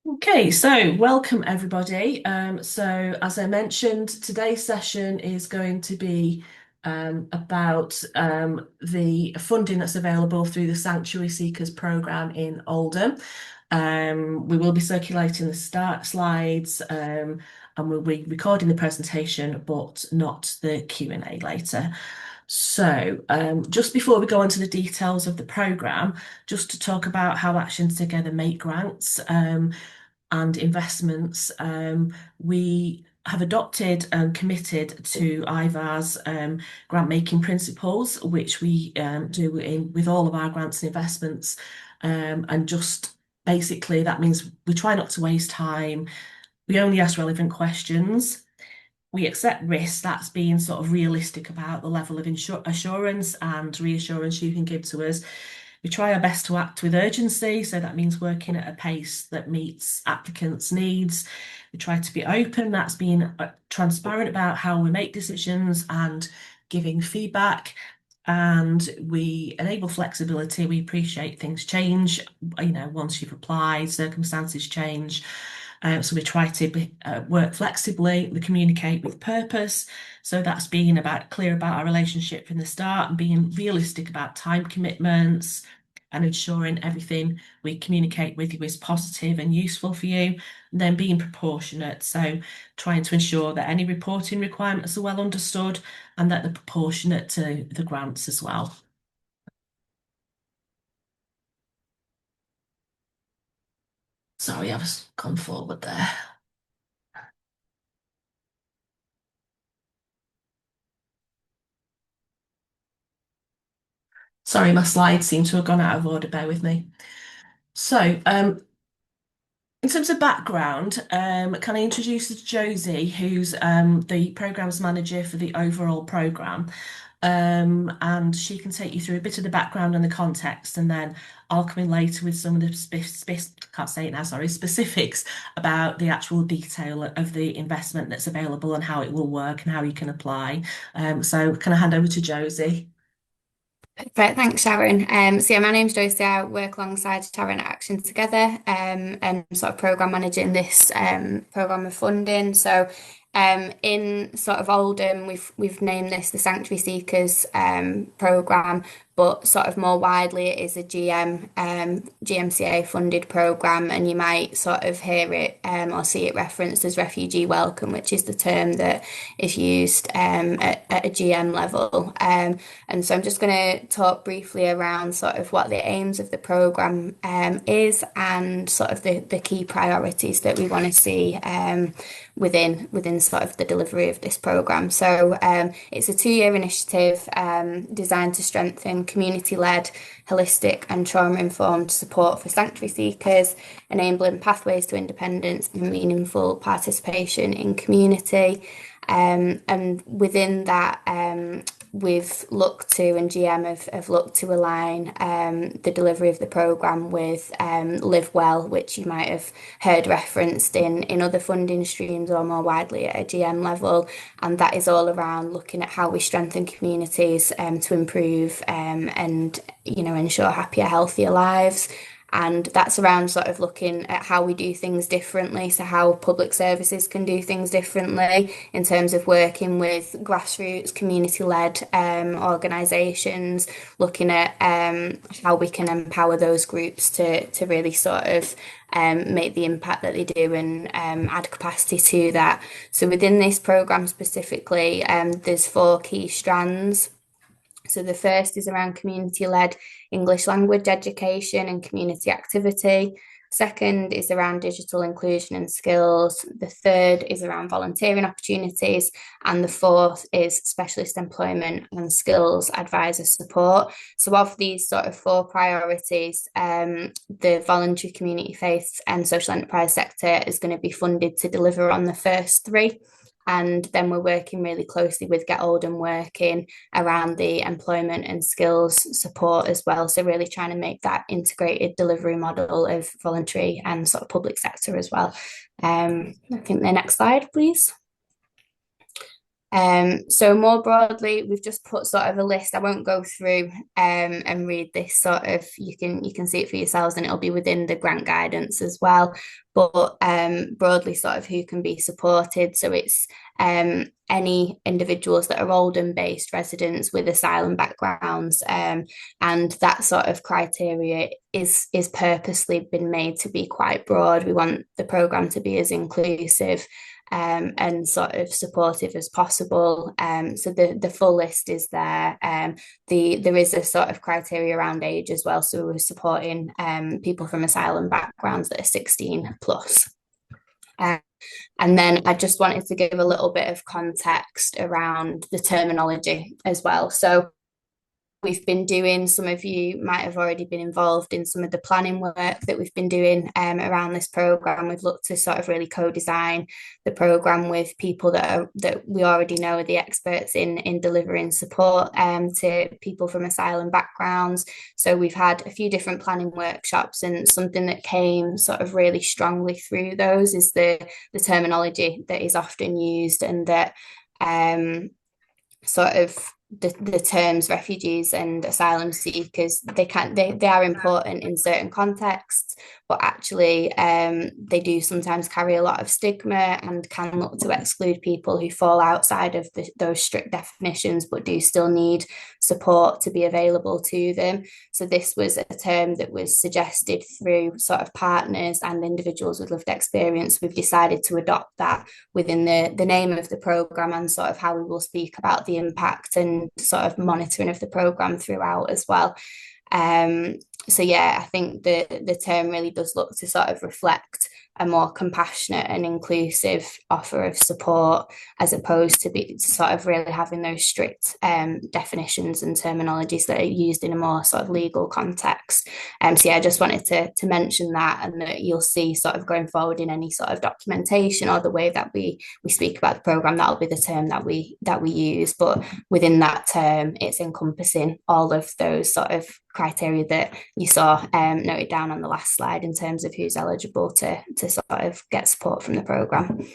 Okay, so welcome everybody. So as I mentioned, today's session is going to be about the funding that's available through the Sanctuary Seekers programme in Oldham. We will be circulating the start slides and we'll be recording the presentation, but not the Q&A later. So, just before we go on to the details of the programme, just to talk about how Actions Together make grants. And investments, we have adopted and committed to IVAR's grant making principles, which we do with all of our grants and investments. And just basically, that means we try not to waste time. We only ask relevant questions. We accept risks. That's being sort of realistic about the level of assurance and reassurance you can give to us. We try our best to act with urgency, so that means working at a pace that meets applicants' needs. We try to be open, that's being transparent about how we make decisions and giving feedback. And we enable flexibility. We appreciate things change, once you've applied, circumstances change. So we try to work flexibly, we communicate with purpose. So that's being clear about our relationship from the start and being realistic about time commitments and ensuring everything we communicate with you is positive and useful for you. And then being proportionate. So trying to ensure that any reporting requirements are well understood and that they're proportionate to the grants as well. Sorry, I've just gone forward there. Sorry, my slides seem to have gone out of order. Bear with me. So, in terms of background, can I introduce you to Josie, who's the programs manager for the overall program, and she can take you through a bit of the background and the context, and then I'll come in later with some of the can't say it now, sorry, specifics about the actual detail of the investment that's available and how it will work and how you can apply. So, can I hand over to Josie? Perfect, thanks, Sharon. So yeah, my name's Josie. I work alongside Sharon at Action Together, and sort of program managing this program of funding. So, in sort of Oldham, we've named this the Sanctuary Seekers program, but sort of more widely, it is a GMCA funded program, and you might sort of hear it or see it referenced as refugee welcome, which is the term that is used at a GM level. And so I'm just going to talk briefly around sort of what the aims of the programme is and sort of the key priorities that we want to see within sort of the delivery of this programme. So it's a 2-year initiative designed to strengthen community-led, holistic and trauma-informed support for sanctuary seekers, enabling pathways to independence and meaningful participation in community. And within that, we've looked to, and GM have looked to align the delivery of the programme with Live Well, which you might have heard referenced in other funding streams or more widely at a GM level. And that is all around looking at how we strengthen communities to improve and ensure happier, healthier lives. And that's around sort of looking at how we do things differently. So, how public services can do things differently in terms of working with grassroots, community led organisations, looking at how we can empower those groups to really sort of make the impact that they do and add capacity to that. So, within this programme specifically, there's 4 key strands. So the first is around community-led English language education and community activity. Second is around digital inclusion and skills. The third is around volunteering opportunities. And the fourth is specialist employment and skills advisor support. So of these sort of 4 priorities, the voluntary community faith and social enterprise sector is going to be funded to deliver on the first 3. And then we're working really closely with Get Oldham working around the employment and skills support as well. So really trying to make that integrated delivery model of voluntary and sort of public sector as well. I think the next slide, please. So more broadly, we've just put sort of a list. I won't go through and read this sort of, you can see it for yourselves and it'll be within the grant guidance as well. but broadly sort of who can be supported. So it's any individuals that are Oldham-based residents with asylum backgrounds, and that sort of criteria is purposely been made to be quite broad. We want the programme to be as inclusive and sort of supportive as possible. So the full list is there. There is a sort of criteria around age as well. So we're supporting people from asylum backgrounds that are 16 plus. And then I just wanted to give a little bit of context around the terminology as well. So we've been doing, some of you might have already been involved in some of the planning work that we've been doing around this programme. We've looked to sort of really co-design the programme with people that we already know are the experts in delivering support to people from asylum backgrounds. So we've had a few different planning workshops, and something that came sort of really strongly through those is the terminology that is often used, and that sort of the terms refugees and asylum seekers, they are important in certain contexts, but actually they do sometimes carry a lot of stigma and can look to exclude people who fall outside of those strict definitions but do still need support to be available to them. So this was a term that was suggested through sort of partners and individuals with lived experience. We've decided to adopt that within the name of the programme, and sort of how we will speak about the impact and sort of monitoring of the programme throughout as well. So yeah, I think the term really does look to sort of reflect a more compassionate and inclusive offer of support, as opposed to sort of really having those strict definitions and terminologies that are used in a more sort of legal context. So yeah, I just wanted to mention that, and that you'll see sort of going forward in any sort of documentation or the way that we speak about the programme, that'll be the term that we use. But within that term, it's encompassing all of those sort of criteria that you saw noted down on the last slide in terms of who's eligible to sort of get support from the programme.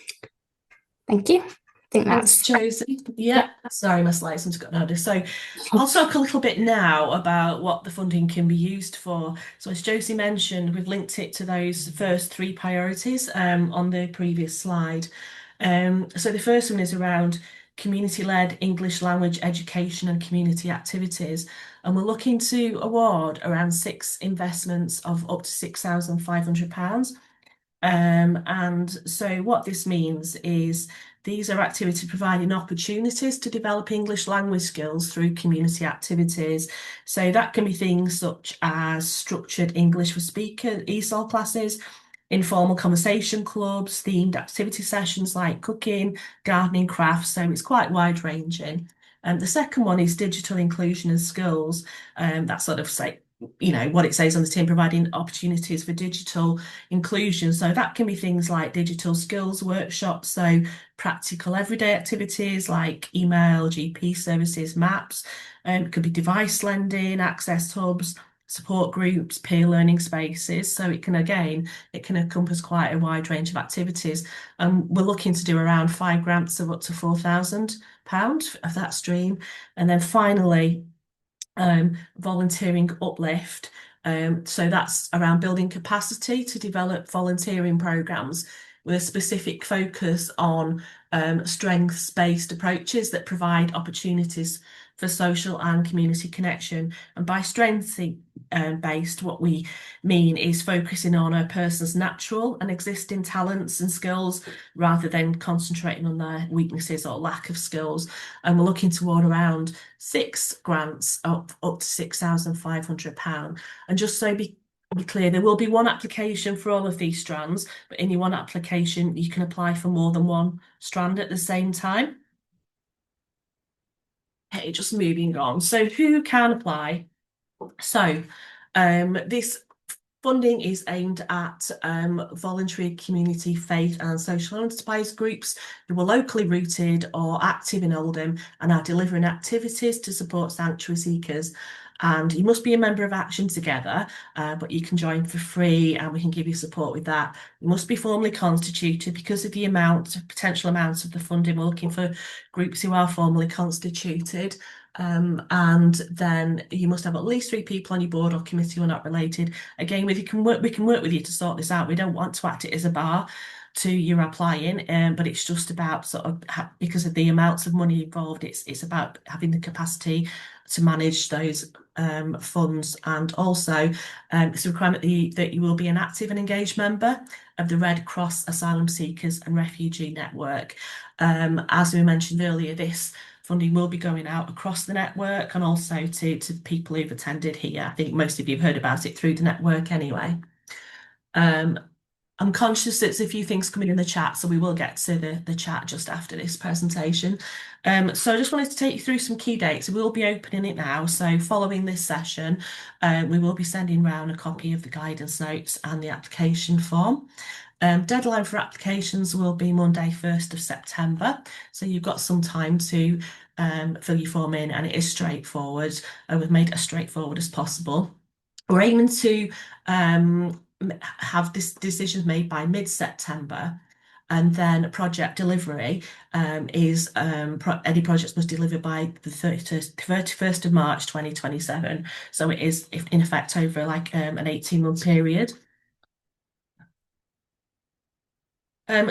Thank you. I think Thanks, that's Josie. Yeah, sorry, my slides have got noticed. So I'll talk a little bit now about what the funding can be used for. So as Josie mentioned, we've linked it to those first three priorities on the previous slide. So the first one is around community-led English language education and community activities. And we're looking to award around 6 investments of up to £6,500. And so what this means is these are activities providing opportunities to develop English language skills through community activities. So that can be things such as structured English for Speakers ESOL classes, informal conversation clubs, themed activity sessions like cooking, gardening, crafts. So it's quite wide ranging. The second one is digital inclusion and skills. That sort of what it says on the tin, providing opportunities for digital inclusion. So that can be things like digital skills workshops, so practical everyday activities like email, GP services, maps. It could be device lending, access hubs, support groups, peer learning spaces. So it can encompass quite a wide range of activities. And we're looking to do around 5 grants of up to £4,000 of that stream. And then finally, volunteering uplift. So that's around building capacity to develop volunteering programs with a specific focus on strengths-based approaches that provide opportunities for social and community connection. And by strengths-based, what we mean is focusing on a person's natural and existing talents and skills rather than concentrating on their weaknesses or lack of skills. And we're looking toward around 6 grants up to £6,500. And just so be clear, there will be one application for all of these strands, but in your one application, you can apply for more than one strand at the same time. Okay, just moving on. So who can apply? So this funding is aimed at voluntary community, faith and social enterprise groups who are locally rooted or active in Oldham and are delivering activities to support sanctuary seekers. And you must be a member of Action Together, but you can join for free and we can give you support with that. You must be formally constituted because of the potential amounts of the funding. We're looking for groups who are formally constituted. And then you must have at least 3 people on your board or committee who are not related. Again, we can work with you to sort this out. We don't want to act it as a bar to your applying, but it's just about sort of because of the amounts of money involved, it's about having the capacity to manage those funds, and also it's a requirement that you will be an active and engaged member of the Red Cross Asylum Seekers and Refugee Network. As we mentioned earlier, this funding will be going out across the network and also to people who've attended here. I think most of you have heard about it through the network anyway. Um, I'm conscious that there's a few things coming in the chat, so we will get to the chat just after this presentation. So I just wanted to take you through some key dates. We'll be opening it now. So following this session, we will be sending round a copy of the guidance notes and the application form. Deadline for applications will be Monday, 1st of September. So you've got some time to fill your form in, and it is straightforward. We've made it as straightforward as possible. We're aiming to have this decisions made by mid-September, and then project delivery is any projects must deliver by the 31st of March 2027. So it is in effect over like an 18-month period.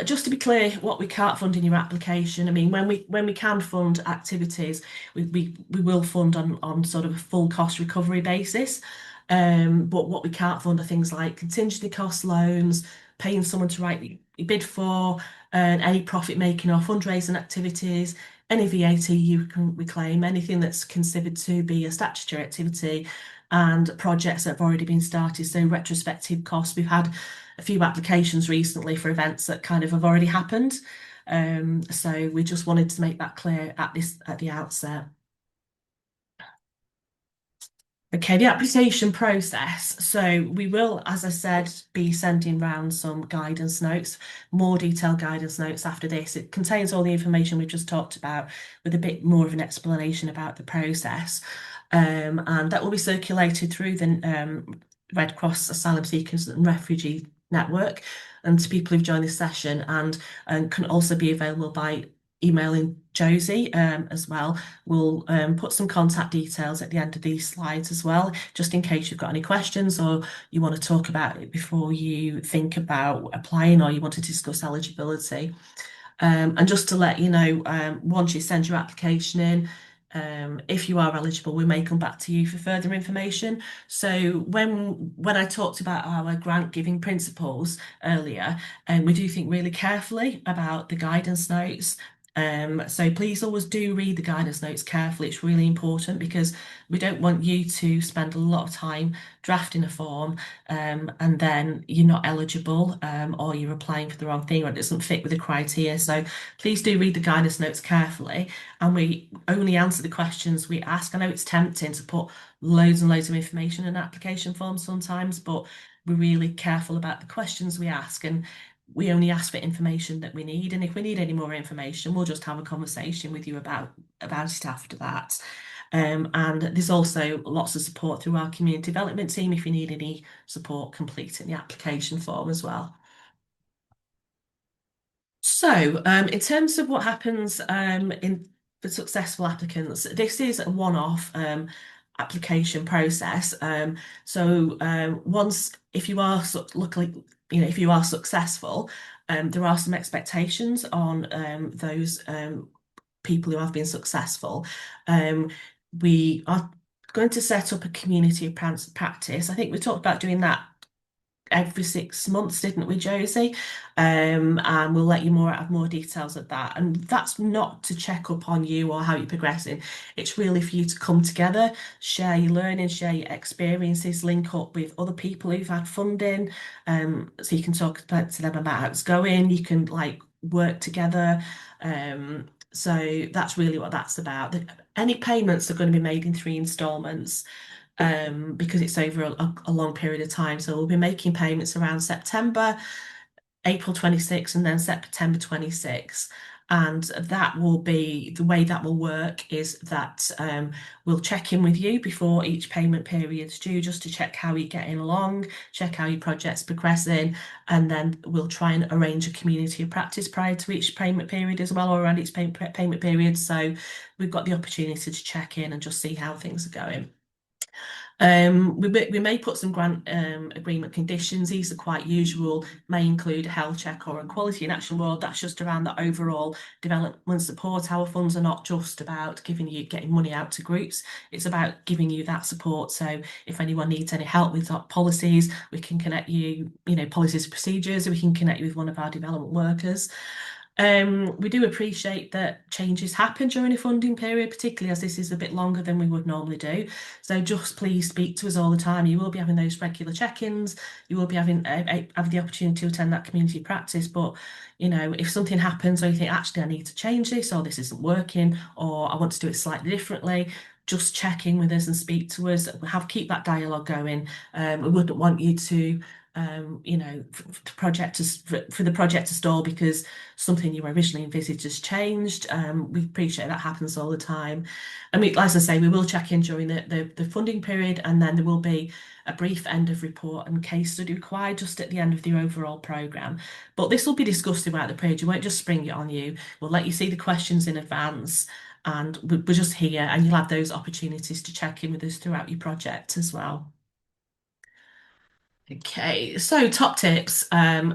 Just to be clear, what we can't fund in your application, I mean, when we can fund activities, we will fund on sort of a full cost recovery basis. But what we can't fund are things like contingency cost loans, paying someone to write your bid for, any profit making or fundraising activities, any VAT you can reclaim, anything that's considered to be a statutory activity, and projects that have already been started. So retrospective costs. We've had a few applications recently for events that kind of have already happened. So we just wanted to make that clear at the outset. Okay, the application process. So we will, as I said, be sending round some guidance notes, more detailed guidance notes after this. It contains all the information we've just talked about with a bit more of an explanation about the process. And that will be circulated through the Red Cross Asylum Seekers and Refugee Network and to people who've joined this session, and can also be available by emailing Josie as well. We'll put some contact details at the end of these slides as well, just in case you've got any questions or you want to talk about it before you think about applying or you want to discuss eligibility. And just to let you know, once you send your application in, if you are eligible, we may come back to you for further information. So when I talked about our grant giving principles earlier, we do think really carefully about the guidance notes. So please always do read the guidance notes carefully. It's really important because we don't want you to spend a lot of time drafting a form and then you're not eligible or you're applying for the wrong thing or it doesn't fit with the criteria. So please do read the guidance notes carefully, and we only answer the questions we ask. I know it's tempting to put loads and loads of information in an application form sometimes, but we're really careful about the questions we ask, and we only ask for information that we need. And if we need any more information, we'll just have a conversation with you about it after that. And there's also lots of support through our community development team if you need any support completing the application form as well. So, in terms of what happens for successful applicants, this is a one-off application process. Once, if you are luckily, if you are successful, there are some expectations on those people who have been successful. We are going to set up a community of practice. I think we talked about doing that every 6 months, didn't we, Josie? And we'll let you have more details of that. And that's not to check up on you or how you're progressing. It's really for you to come together, share your learning, share your experiences, link up with other people who've had funding. So you can talk to them about how it's going. You can like work together. So that's really what that's about. Any payments are going to be made in 3 installments because it's over a long period of time. So we'll be making payments around September, April 26, and then September 26. And that will be the way that will work is that we'll check in with you before each payment period's due just to check how you're getting along, check how your project's progressing, and then we'll try and arrange a community of practice prior to each payment period as well, or around each payment period. So we've got the opportunity to check in and just see how things are going. We may put some grant agreement conditions. These are quite usual, may include a health check or a quality and action award. That's just around the overall development support. Our funds are not just about getting money out to groups. It's about giving you that support. So if anyone needs any help with policies, we can connect you, policies and procedures, we can connect you with one of our development workers. We do appreciate that changes happen during a funding period, particularly as this is a bit longer than we would normally do. So just please speak to us all the time. You will be having those regular check-ins. You will be having the opportunity to attend that community practice. But if something happens or you think actually I need to change this or this isn't working or I want to do it slightly differently, just check in with us and speak to us. Keep that dialogue going. We wouldn't want you to for the project to stall because something you originally envisaged has changed. We appreciate that happens all the time. And as I say, we will check in during the funding period, and then there will be a brief end of report and case study required just at the end of the overall programme. But this will be discussed throughout the period. We won't just spring it on you. We'll let you see the questions in advance, and we're just here, and you'll have those opportunities to check in with us throughout your project as well. Okay, so top tips.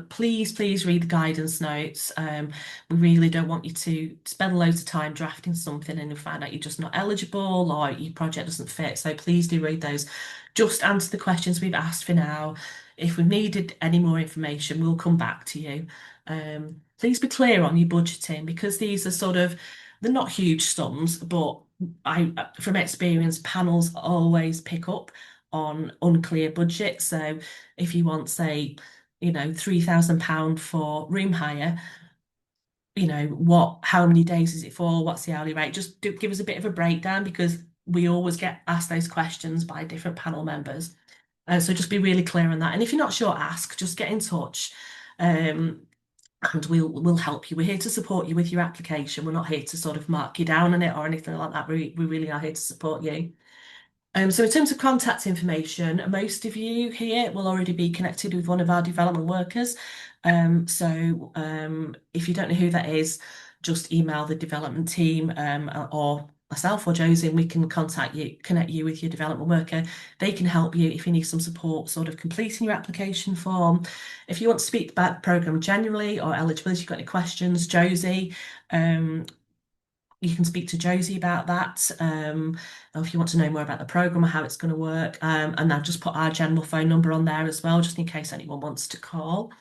Please read the guidance notes. We really don't want you to spend loads of time drafting something and you find out you're just not eligible or your project doesn't fit. So please do read those. Just answer the questions we've asked for now. If we've needed any more information, we'll come back to you. Please be clear on your budgeting because these are they're not huge sums, but from experience, panels always pick up on unclear budgets. So if you want, say, £3,000 for room hire, how many days is it for? What's the hourly rate? Just give us a bit of a breakdown because we always get asked those questions by different panel members. So just be really clear on that. And if you're not sure, ask, just get in touch. And we'll help you. We're here to support you with your application. We're not here to sort of mark you down on it or anything like that. We really are here to support you. So in terms of contact information, most of you here will already be connected with one of our development workers. If you don't know who that is, just email the development team or myself or Josie, and we can connect you with your development worker. They can help you if you need some support sort of completing your application form. If you want to speak about the programme generally or eligibility, you've got any questions, Josie, you can speak to Josie about that. Or if you want to know more about the programme or how it's going to work. And I've just put our general phone number on there as well, just in case anyone wants to call.